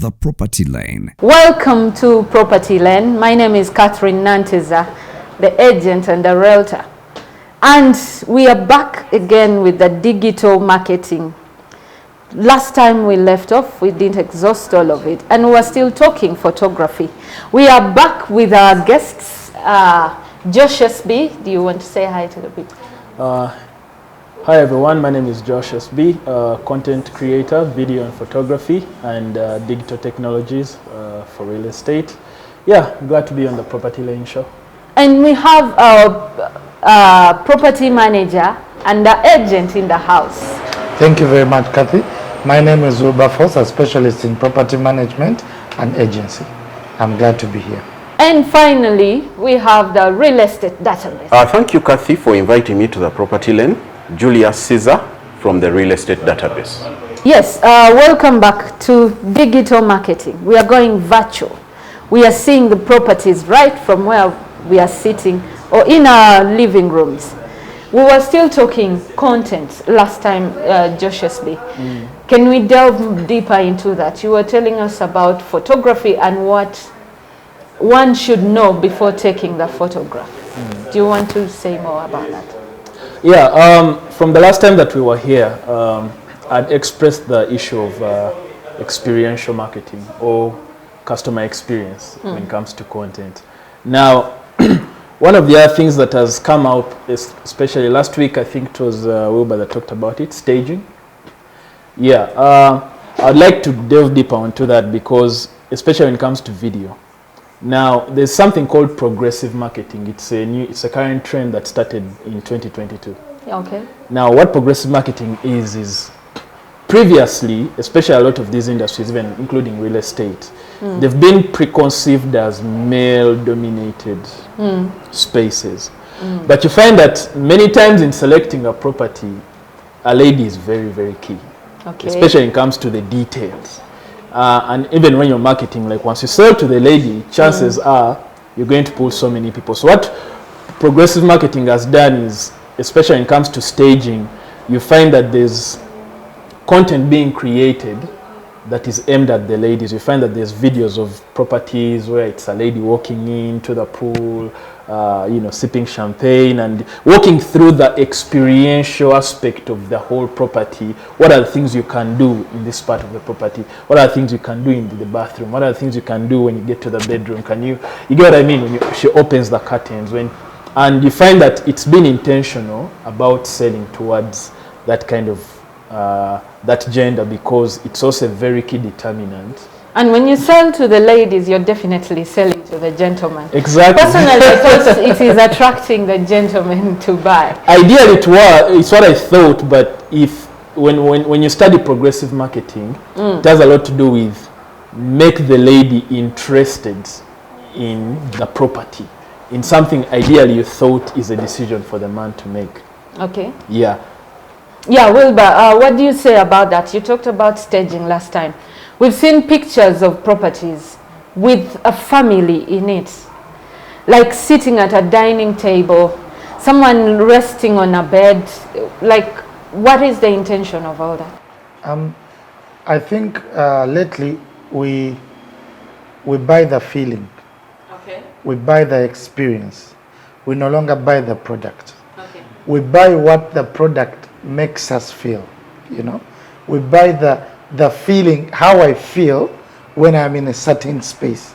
The Property Lane. Welcome to Property Lane. My name is Catherine Nanteza, the agent and the realtor. And we are back again with the digital marketing. Last time we left off, we didn't exhaust all of it, and we're still talking photography. We are back with our guests, Julius. Do you want to say hi to the people? Hi everyone, my name is Julius, content creator, video and photography, and digital technologies for real estate. Yeah, glad to be on the Property Lane show. And we have our property manager and the agent in the house. Thank you very much, Kathy. My name is Wilberforce, a specialist in property management and agency. I'm glad to be here. And finally, we have the real estate database. Thank you, Kathy, for inviting me to the Property Lane. Julius from the real estate database. Yes, welcome back to digital marketing. We are going virtual. We are seeing the properties right from where we are sitting or in our living rooms. We were still talking content last time, Julius. Can we delve deeper into that? You were telling us about photography and what one should know before taking the photograph. Do you want to say more about that? Yeah, from the last time that we were here, I'd expressed the issue of experiential marketing or customer experience when it comes to content. Now, one of the other things that has come out, especially last week, I think it was Wilbur that talked about it, staging. Yeah, I'd like to delve deeper into that because, especially when it comes to video. Now, there's something called progressive marketing. It's a current trend that started in 2022. Okay. Now, what progressive marketing is previously, especially a lot of these industries, even including real estate, they've been preconceived as male-dominated spaces. But you find that many times in selecting a property, a lady is very, very key, especially when it comes to the details. And even when you're marketing, like once you sell to the lady, chances are you're going to pull so many people. So what progressive marketing has done is, especially when it comes to staging, you find that there's content being created that is aimed at the ladies. You find that there's videos of properties where it's a lady walking into the pool, sipping champagne and walking through the experiential aspect of the whole property. What are the things you can do in this part of the property? What are the things you can do in the bathroom? What are the things you can do when you get to the bedroom? You get what I mean? When she opens the curtains, and you find that it's been intentional about selling towards that kind of that gender because it's also a very key determinant. And when you sell to the ladies, you're definitely selling to the gentleman. Exactly. Personally, I thought it is attracting the gentleman to buy. Ideally, it's what I thought, but when you study progressive marketing, it has a lot to do with make the lady interested in the property, in something ideally you thought is a decision for the man to make. Okay. Yeah. Yeah, Wilbur, what do you say about that? You talked about staging last time. We've seen pictures of properties with a family in it, like sitting at a dining table, someone resting on a bed. Like, what is the intention of all that? I think lately we buy the feeling. Okay. We buy the experience. We no longer buy the product. Okay. We buy what the product makes us feel, We buy the feeling, how I feel when I'm in a certain space.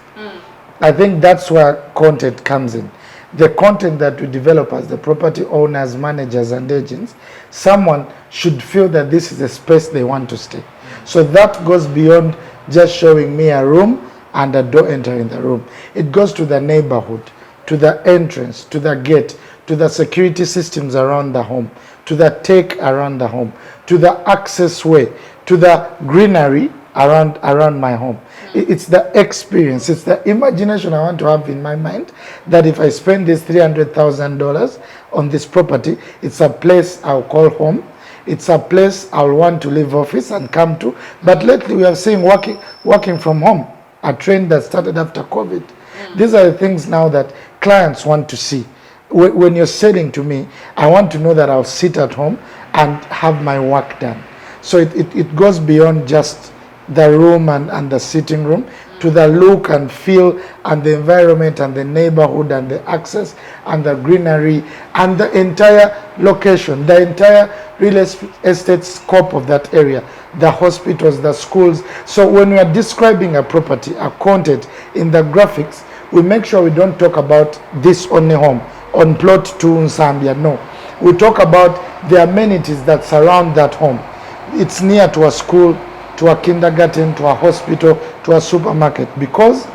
I think that's where content comes in. The content that we develop as the property owners, managers and agents, someone should feel that this is a space they want to stay. So that goes beyond just showing me a room and a door entering the room. It goes to the neighborhood, to the entrance, to the gate, to the security systems around the home, to the tech around the home, to the access way, to the greenery around my home. It's the experience, it's the imagination I want to have in my mind that if I spend this $300,000 on this property, it's a place I'll call home. It's a place I'll want to leave office and come to. But lately we have seen working from home, a trend that started after COVID. These are the things now that clients want to see. When you're selling to me, I want to know that I'll sit at home and have my work done. So it goes beyond just the room and the sitting room, to the look and feel and the environment and the neighborhood and the access and the greenery and the entire location, the entire real estate scope of that area, the hospitals, the schools. So when we are describing a property, a content in the graphics, we make sure we don't talk about this only home on plot 2 in Zambia. No, we talk about the amenities that surround that home. It's near to a school, to a kindergarten, to a hospital, to a supermarket, because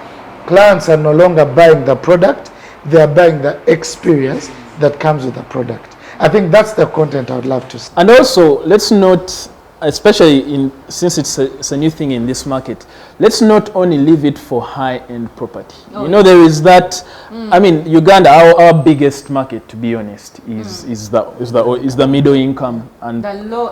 clients are no longer buying the product, they are buying the experience that comes with the product. I think that's the content I would love to see. And also, let's note, especially since it's a new thing in this market, let's not only leave it for high-end property. Oh, you know, there is that. I mean, Uganda, our biggest market, to be honest, is the middle income and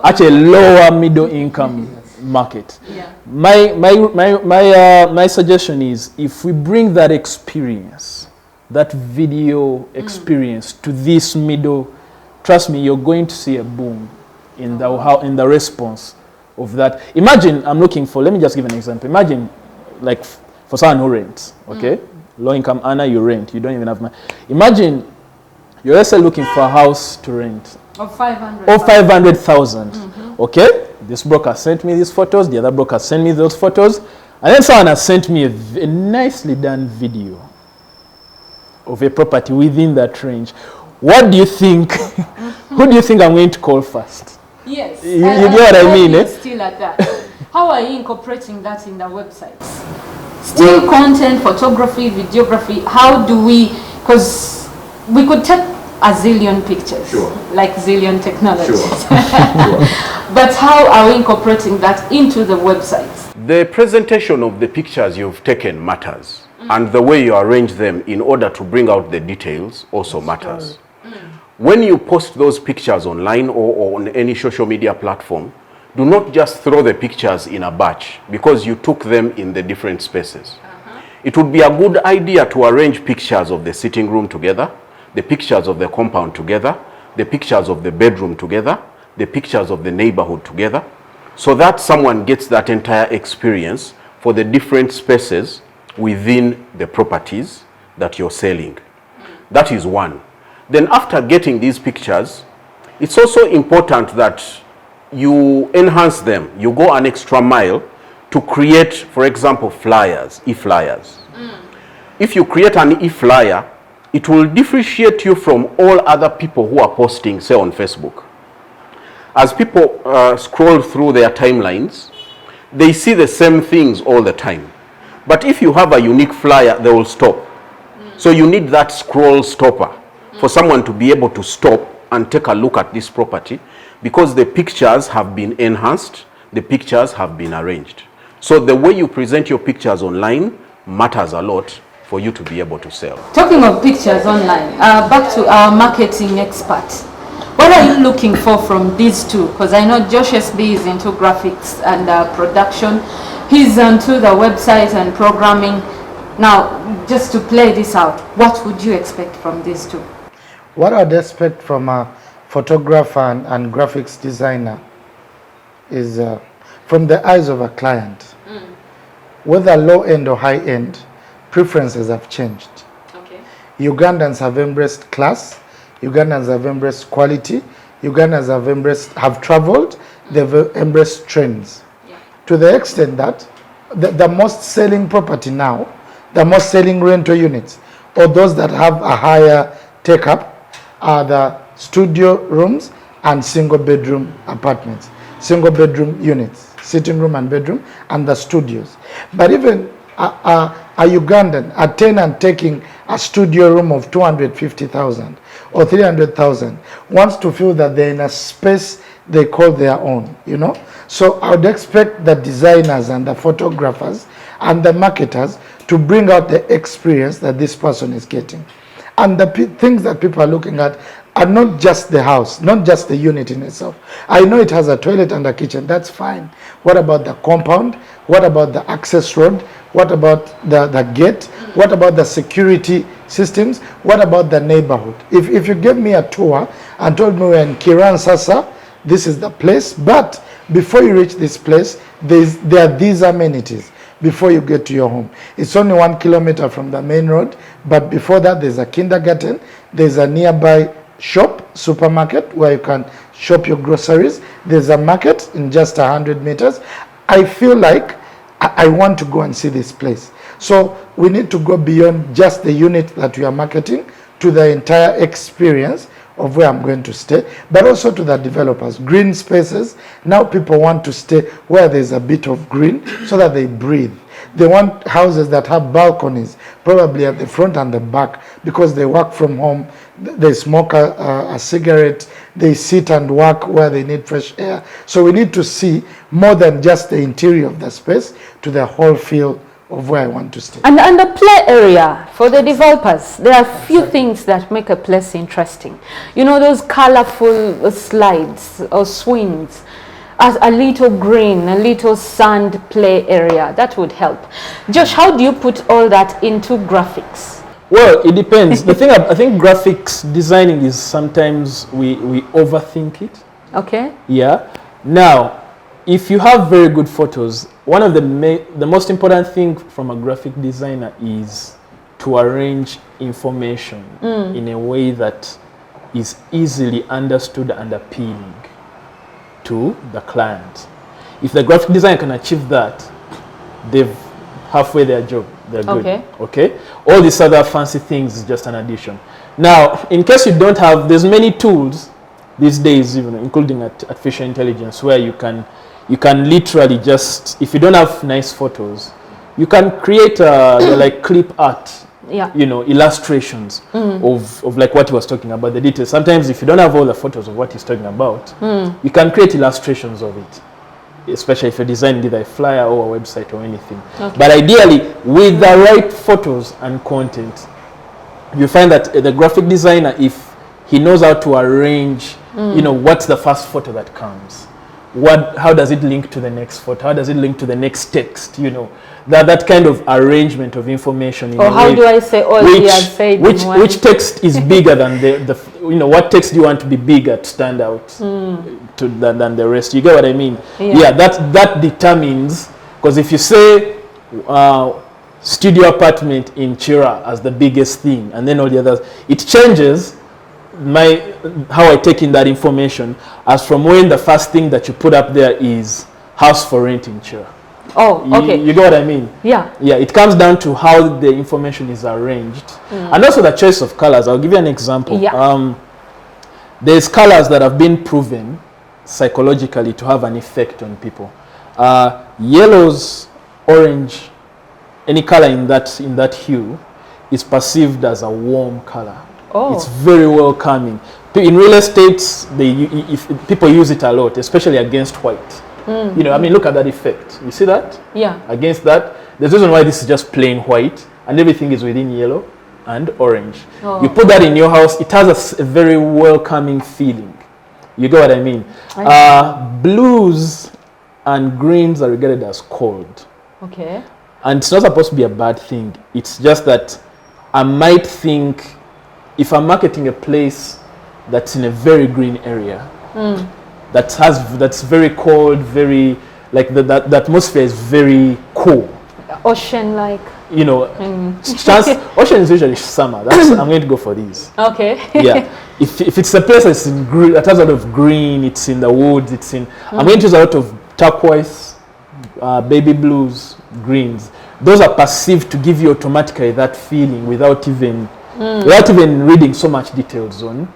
actually lower middle income market. Yeah. My suggestion is, if we bring that experience, that video experience to this middle, trust me, you're going to see a boom in the response of that. Imagine, let me just give an example. Imagine, like, for someone who rents, okay? Low income earner, you rent, you don't even have money. Imagine you're also looking for a house to rent. Of 500. Or 500,000. Okay? This broker sent me these photos, the other broker sent me those photos, and then someone has sent me a nicely done video of a property within that range. What do you think? Who do you think I'm going to call first? Yes. You get what I mean, eh? Still at that. How are you incorporating that in the websites? Still content, photography, videography. How do we, because we could take a zillion pictures, Sure. like zillion technologies. Sure. But how are we incorporating that into the websites? The presentation of the pictures you've taken matters, and the way you arrange them in order to bring out the details also matters. When you post those pictures online or on any social media platform, do not just throw the pictures in a batch because you took them in the different spaces. It would be a good idea to arrange pictures of the sitting room together, the pictures of the compound together, the pictures of the bedroom together, the pictures of the neighborhood together, so that someone gets that entire experience for the different spaces within the properties that you're selling. That is one. Then after getting these pictures, it's also important that you enhance them. You go an extra mile to create, for example, flyers, e-flyers. If you create an e-flyer, it will differentiate you from all other people who are posting, say, on Facebook. As people scroll through their timelines, they see the same things all the time. But if you have a unique flyer, they will stop. So you need that scroll stopper for someone to be able to stop and take a look at this property, because the pictures have been enhanced, the pictures have been arranged. So the way you present your pictures online matters a lot for you to be able to sell. Talking of pictures online, back to our marketing expert. What are you looking for from these two? Because I know Josh SB is into graphics and production. He's onto the website and programming. Now, just to play this out, what would you expect from these two? What I'd expect from a photographer and graphics designer is from the eyes of a client, whether low end or high end, preferences have changed. Okay. Ugandans have embraced class, Ugandans have embraced quality, Ugandans have traveled, they've embraced trends. Yeah. To the extent that the most selling property now, the most selling rental units, or those that have a higher take-up, are the studio rooms and single bedroom apartments, single bedroom units, sitting room and bedroom, and the studios. But even a Ugandan, a tenant taking a studio room of 250,000 or 300,000 wants to feel that they're in a space they call their own, you know. So I would expect the designers and the photographers and the marketers to bring out the experience that this person is getting. And the things that people are looking at are not just the house, not just the unit in itself. I know it has a toilet and a kitchen, that's fine. What about the compound? What about the access road? What about the gate? What about the security systems? What about the neighborhood? If you gave me a tour and told me we're in Kiran Sasa, this is the place, but before you reach this place, there are these amenities before you get to your home. It's only 1 kilometer from the main road, but before that there's a kindergarten, there's a nearby shop, supermarket, where you can shop your groceries. There's a market in just 100 meters. I feel like I want to go and see this place. So we need to go beyond just the unit that we are marketing to the entire experience of where I'm going to stay, but also to the developers. Green spaces. Now people want to stay where there's a bit of green so that they breathe. They want houses that have balconies, probably at the front and the back, because they work from home, they smoke a cigarette, they sit and work where they need fresh air. So we need to see more than just the interior of the space to the whole feel of where I want to stay. And the play area for the developers, there are a few things that make a place interesting. You know, those colorful slides or swings, as a little green, a little sand play area, that would help. Josh, how do you put all that into graphics? Well, it depends. The thing, I think graphics designing is sometimes we overthink it. Okay. Yeah. Now, if you have very good photos, one of the most important thing from a graphic designer is to arrange information in a way that is easily understood and appealing to the client. If the graphic designer can achieve that, they've halfway their job. They're good. Okay. Okay. All these other fancy things is just an addition. Now, in case you don't have, there's many tools these days, even including artificial intelligence, where you can literally just, if you don't have nice photos, you can create like clip art. Yeah. You know, illustrations of like what he was talking about, the details. Sometimes if you don't have all the photos of what he's talking about, you can create illustrations of it, especially if you're designing either a flyer or a website or anything. Okay. But ideally, with the right photos and content, you find that the graphic designer, if he knows how to arrange, you know, what's the first photo that comes? How does it link to the next photo? How does it link to the next text? You know, that kind of arrangement of information. Or how do I say all he has said? Which text is bigger than the you know, what text do you want to be bigger to stand out than the rest? You get what I mean? Yeah, that determines, because if you say studio apartment in Chira as the biggest thing, and then all the others, it changes how I take in that information as from when the first thing that you put up there is house for rent in Chira. Oh, okay. You get what I mean? Yeah. Yeah, it comes down to how the information is arranged. And also the choice of colors. I'll give you an example. Yeah. There's colors that have been proven psychologically to have an effect on people. Yellows, orange, any color in that hue is perceived as a warm color. Oh. It's very welcoming. In real estate, if people use it a lot, especially against white. You know, I mean, look at that effect. You see that? Yeah. Against that, there's a reason why this is just plain white and everything is within yellow and orange. Oh. You put that in your house, it has a very welcoming feeling. You get what I mean? Blues and greens are regarded as cold. Okay. And it's not supposed to be a bad thing. It's just that I might think, if I'm marketing a place that's in a very green area, that's very cold, very like the atmosphere is very cool, ocean-like. You know, ocean is usually summer. I'm going to go for these. Okay. Yeah. If it's a place that's in green, that has a lot of green, it's in the woods, I'm going to use a lot of turquoise, baby blues, greens. Those are perceived to give you automatically that feeling without even reading so much details on.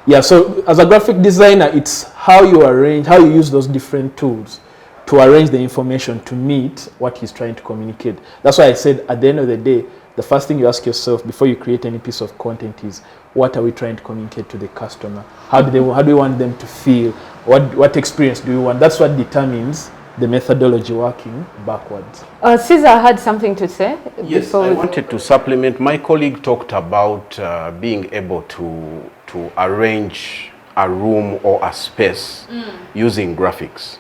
Yeah, so as a graphic designer, it's how you use those different tools to arrange the information to meet what he's trying to communicate. That's why I said at the end of the day, the first thing you ask yourself before you create any piece of content is, what are we trying to communicate to the customer? How do we want them to feel? What experience do we want? That's what determines the methodology working backwards. Caesar had something to say. Yes, I wanted to supplement. My colleague talked about being able to arrange a room or a space using graphics.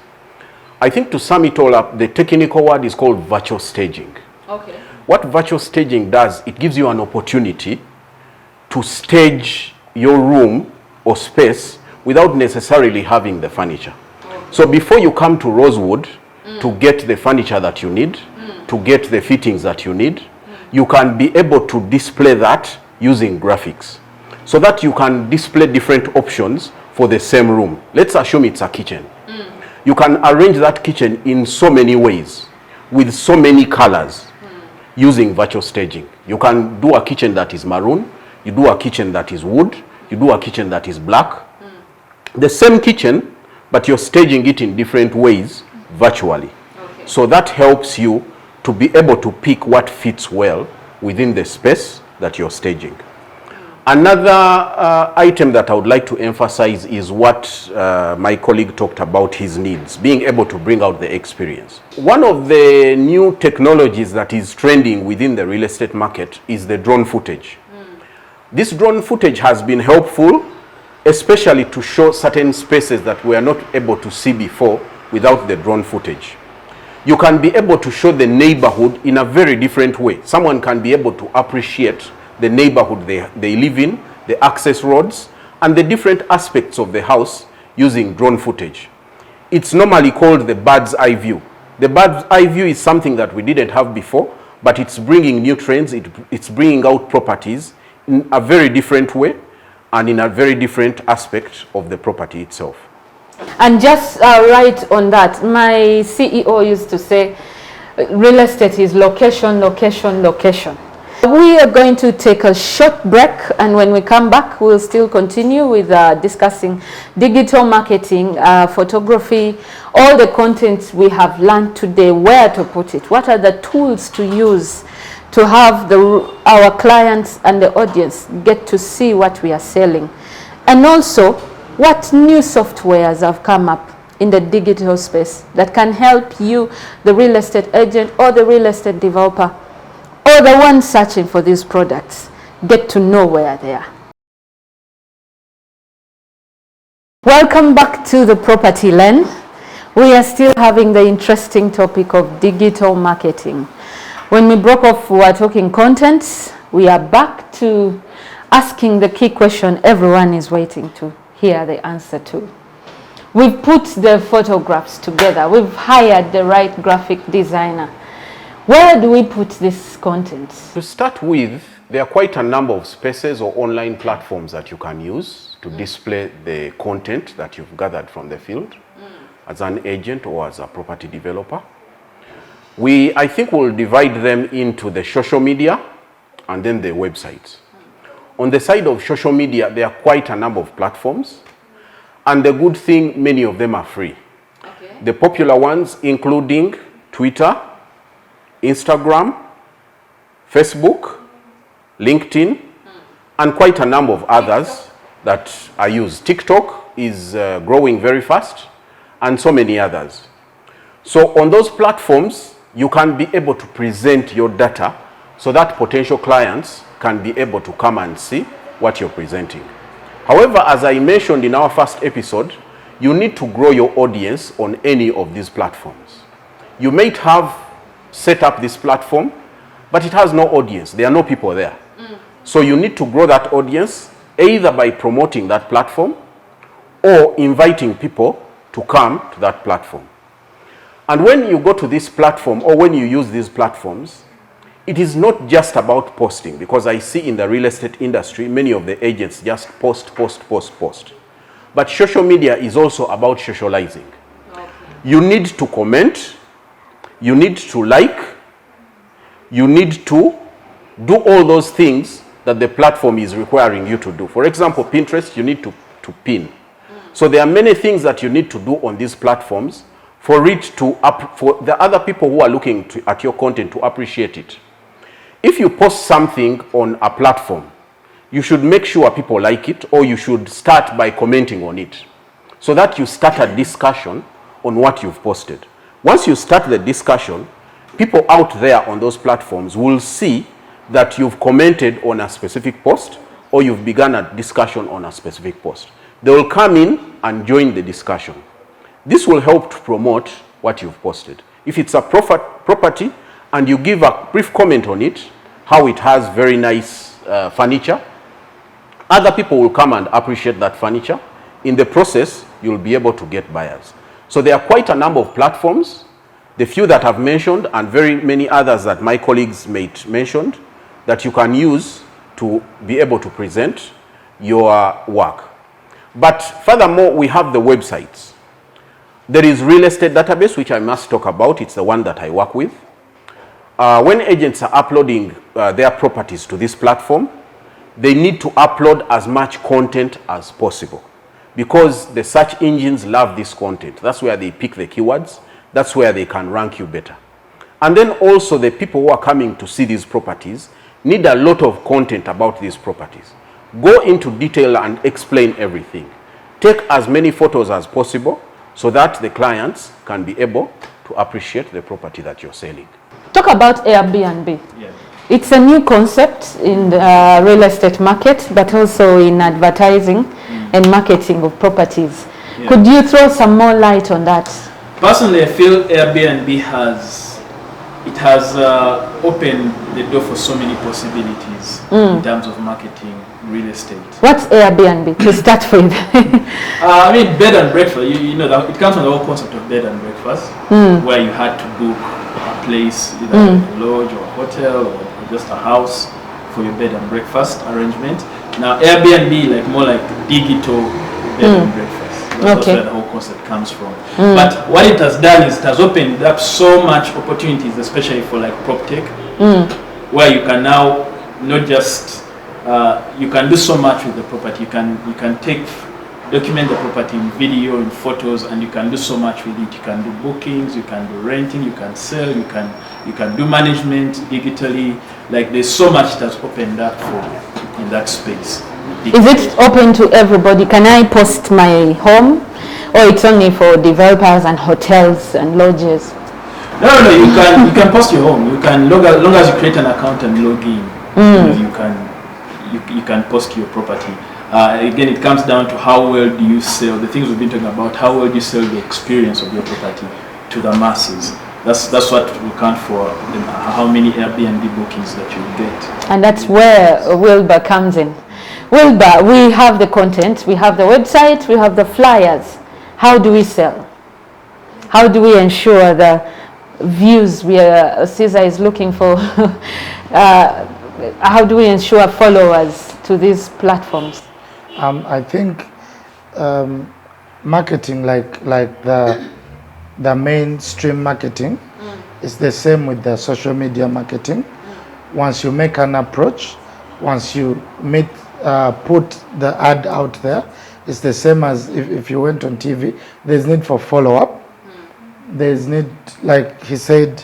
I think to sum it all up, the technical word is called virtual staging. Okay. What virtual staging does, it gives you an opportunity to stage your room or space without necessarily having the furniture. So before you come to Rosewood to get the furniture that you need, to get the fittings that you need, you can be able to display that using graphics, so that you can display different options for the same room. Let's assume it's a kitchen. You can arrange that kitchen in so many ways, with so many colors, using virtual staging. You can do a kitchen that is maroon, you do a kitchen that is wood, you do a kitchen that is black. The same kitchen, but you're staging it in different ways virtually. Okay. So that helps you to be able to pick what fits well within the space that you're staging. Another item that I would like to emphasize is what my colleague talked about, his needs, being able to bring out the experience. One of the new technologies that is trending within the real estate market is the drone footage. This drone footage has been helpful, especially to show certain spaces that we are not able to see before without the drone footage. You can be able to show the neighborhood in a very different way. Someone can be able to appreciate the neighborhood they live in, the access roads, and the different aspects of the house using drone footage. It's normally called the bird's eye view. The bird's eye view is something that we didn't have before, but it's bringing new trends, it's bringing out properties in a very different way and in a very different aspect of the property itself. And just right on that, my CEO used to say, real estate is location, location, location. We are going to take a short break, and when we come back, we'll still continue with discussing digital marketing, photography, all the content we have learned today, where to put it, what are the tools to use to have our clients and the audience get to see what we are selling, and also what new softwares have come up in the digital space that can help you, the real estate agent or the real estate developer, or the one searching for these products, get to know where they are. Welcome back to the Property Lane. We are still having the interesting topic of digital marketing. When we broke off, we were talking contents. We are back to asking the key question everyone is waiting to hear the answer to. We've put the photographs together. We've hired the right graphic designer. Where do we put this content? To start with, there are quite a number of spaces or online platforms that you can use to display the content that you've gathered from the field as an agent or as a property developer. I think we'll divide them into the social media and then the websites. On the side of social media, there are quite a number of platforms, and the good thing, many of them are free. Okay. The popular ones including Twitter, Instagram, Facebook, LinkedIn, and quite a number of others that are used. TikTok is growing very fast, and so many others. So on those platforms, you can be able to present your data so that potential clients can be able to come and see what you're presenting. However, as I mentioned in our first episode, you need to grow your audience on any of these platforms. You might have set up this platform, but it has no audience. There are no people there. So you need to grow that audience either by promoting that platform or inviting people to come to that platform. And when you go to this platform or when you use these platforms, it is not just about posting, because I see in the real estate industry, many of the agents just post. But social media is also about socializing. Okay. You need to comment, you need to like, you need to do all those things that the platform is requiring you to do. For example, Pinterest, you need to pin. So there are many things that you need to do on these platforms for the other people who are looking at your content to appreciate it. If you post something on a platform, you should make sure people like it, or you should start by commenting on it, so that you start a discussion on what you've posted. Once you start the discussion, people out there on those platforms will see that you've commented on a specific post, or you've begun a discussion on a specific post. They will come in and join the discussion. This will help to promote what you've posted. If it's a property and you give a brief comment on it, how it has very nice furniture, other people will come and appreciate that furniture. In the process, you'll be able to get buyers. So there are quite a number of platforms, the few that I've mentioned and very many others that my colleagues mentioned, that you can use to be able to present your work. But furthermore, we have the websites. There is real estate database, which I must talk about. It's the one that I work with. When agents are uploading their properties to this platform, they need to upload as much content as possible because the search engines love this content. That's where they pick the keywords. That's where they can rank you better. And then also the people who are coming to see these properties need a lot of content about these properties. Go into detail and explain everything. Take as many photos as possible so that the clients can be able to appreciate the property that you're selling. Talk about Airbnb. Yeah. It's a new concept in the real estate market, but also in advertising and marketing of properties. Yeah. Could you throw some more light on that? Personally, I feel Airbnb has opened the door for so many possibilities in terms of marketing real estate. What's Airbnb to start with? I mean, bed and breakfast. You know that it comes from the whole concept of bed and breakfast, where you had to book a place, either a lodge or a hotel or just a house for your bed and breakfast arrangement. Now Airbnb, more like digital bed and breakfast. That's where the whole concept comes from. But what it has done is it has opened up so much opportunities, especially for prop tech, where you can now not just you can do so much with the property. You can document the property in video, in photos, and you can do so much with it. You can do bookings, you can do renting, you can sell, you can do management digitally. There's so much that's opened up for in that space. Is it open to everybody? Can I post my home, or it's only for developers and hotels and lodges? No, you can post your home. You can long as you create an account and log in. You can post your property. Again, it comes down to how well do you sell the things we've been talking about. How well do you sell the experience of your property to the masses? That's what will count for how many Airbnb bookings that you get. And that's where Wilbur comes in. Wilbur, we have the content, we have the website, we have the flyers. How do we sell? How do we ensure the views Caesar is looking for? How do we ensure followers to these platforms? I think marketing, like the mainstream marketing, is the same with the social media marketing. Once you make an approach, once you put the ad out there, it's the same as if you went on TV. There's need for follow-up. There's need, like he said,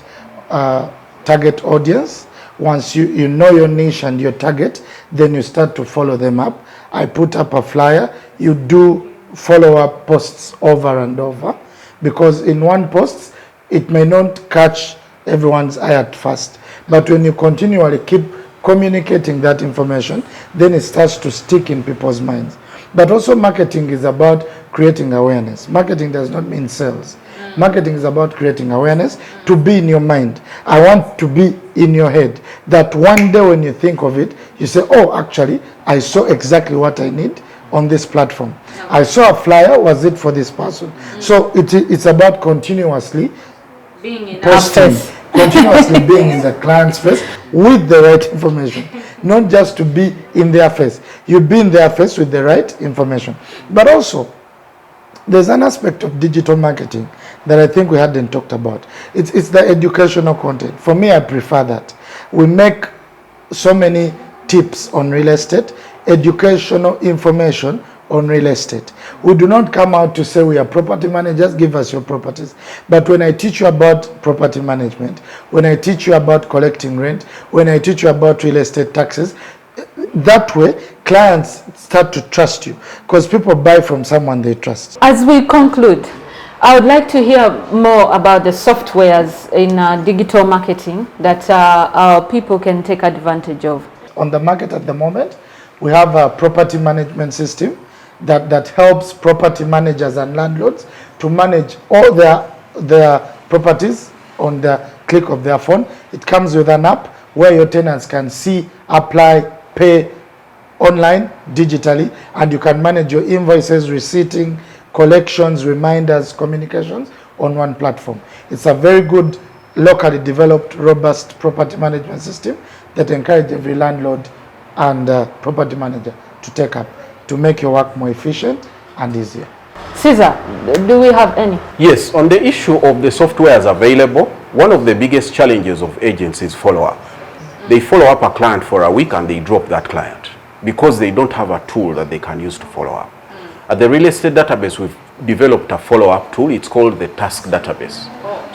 target audience. Once you know your niche and your target, then you start to follow them up. I put up a flyer. You do follow-up posts over and over, because in one post, it may not catch everyone's eye at first. But when you continually keep communicating that information, then it starts to stick in people's minds. But also marketing is about creating awareness. Marketing does not mean sales. Marketing is about creating awareness, to be in your mind. I want to be in your head, that one day when you think of it, you say, oh, actually, I saw exactly what I need on this platform. I saw a flyer, was it for this person? So it's about continuously Being in posting, continuously being in the client's face with the right information, not just to be in their face. You be in their face with the right information. But also, there's an aspect of digital marketing that I think we hadn't talked about. It's the educational content. For me, I prefer that. We make so many tips on real estate, educational information on real estate. We do not come out to say we are property managers, give us your properties. But when I teach you about property management, when I teach you about collecting rent, when I teach you about real estate taxes, that way clients start to trust you, because people buy from someone they trust. As we conclude, I would like to hear more about the softwares in digital marketing that our people can take advantage of. On the market at the moment, we have a property management system that helps property managers and landlords to manage all their properties on the click of their phone. It comes with an app where your tenants can see, apply, pay online, digitally, and you can manage your invoices, receipting, collections, reminders, communications on one platform. It's a very good locally developed, robust property management system that encourages every landlord and property manager to take up to make your work more efficient and easier. Caesar, do we have any? Yes, on the issue of the softwares available, one of the biggest challenges of agents is follow-up. They follow up a client for a week and they drop that client because they don't have a tool that they can use to follow up. At the real estate database, we've developed a follow-up tool. It's called the task database.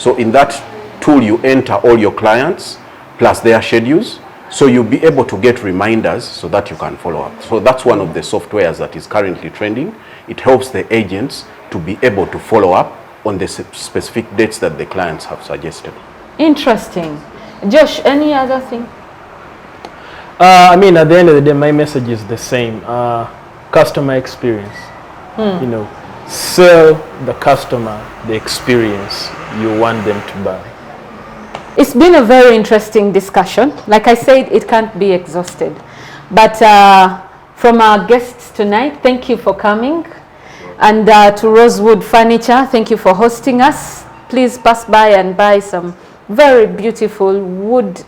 So in that tool, you enter all your clients plus their schedules. So you'll be able to get reminders so that you can follow up. So that's one of the softwares that is currently trending. It helps the agents to be able to follow up on the specific dates that the clients have suggested. Interesting. Josh, any other thing? I mean, at the end of the day, my message is the same. Customer experience. You know, sell the customer the experience you want them to buy. It's been a very interesting discussion. Like I said, it can't be exhausted. But from our guests tonight, thank you for coming. And to Rosewood Furniture, thank you for hosting us. Please pass by and buy some very beautiful wood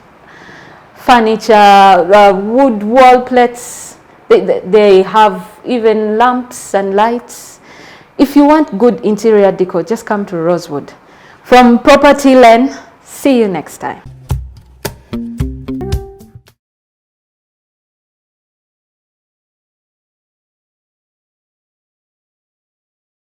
furniture, wood wall plates. They have even lamps and lights. If you want good interior decor, just come to Rosewood. From Property Lane, see you next time.